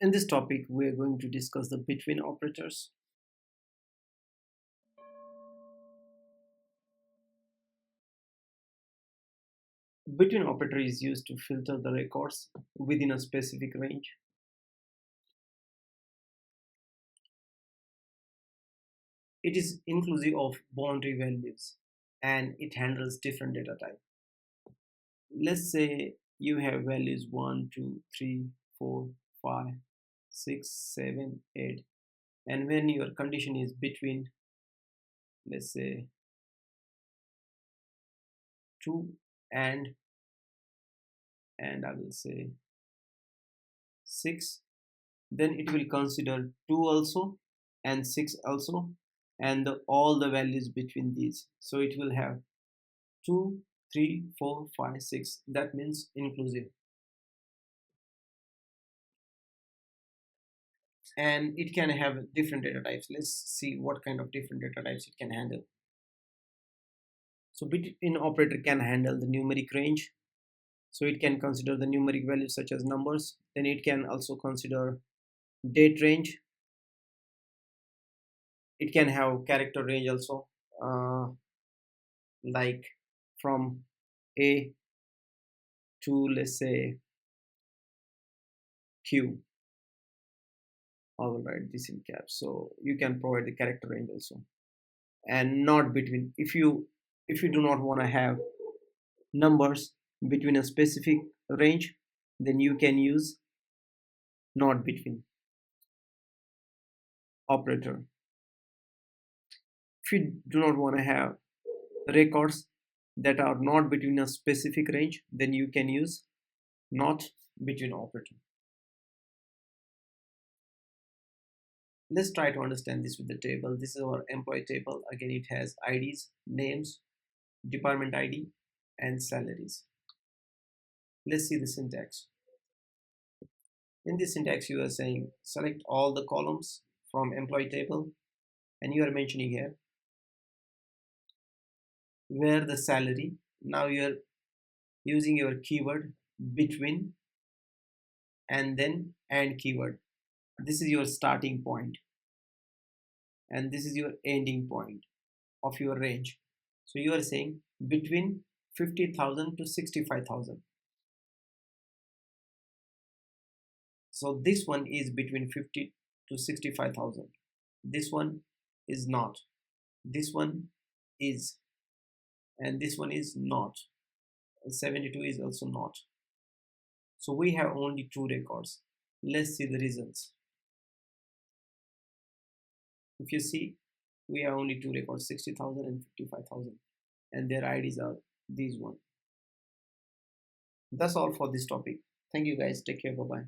In this topic, we are going to discuss the between operators. Between operator is used to filter the records within a specific range. It is inclusive of boundary values and it handles different data type. Let's say you have values 1, 2, 3, 4, 5, 6, 7, 8, and when your condition is between, let's say, 2 and I will say 6, then it will consider 2 also and 6 also, and all the values between these. So it will have 2, 3, 4, 5, 6. That means inclusive. And it can have different data types. Let's see what kind of different data types it can handle. So between operator can handle the numeric range. So it can consider the numeric values such as numbers. Then it can also consider date range. It can have character range also, like from A to, let's say, Q. I will write this in caps. So you can provide the character range also, and not between. If you do not want to have numbers between a specific range, then you can use not between operator. If you do not want to have records that are not between a specific range, then you can use not between operator. Let's try to understand this with the table. This is our employee table. Again, it has IDs, names, department ID, and salaries. Let's see the syntax. In this syntax, you are saying select all the columns from employee table, and you are mentioning here where the salary. Now you are using your keyword between and then and keyword. This is your starting point and this is your ending point of your range. So you are saying between 50,000 to 65,000. So this one is between 50 to 65,000. This one is not. This one is, and this one is not. 72 is also not. So we have only two records. Let's see the results. If you see, we have only two records, 60,000 and 55,000, and their IDs are these one. That's all for this topic. Thank you guys. Take care. Bye bye.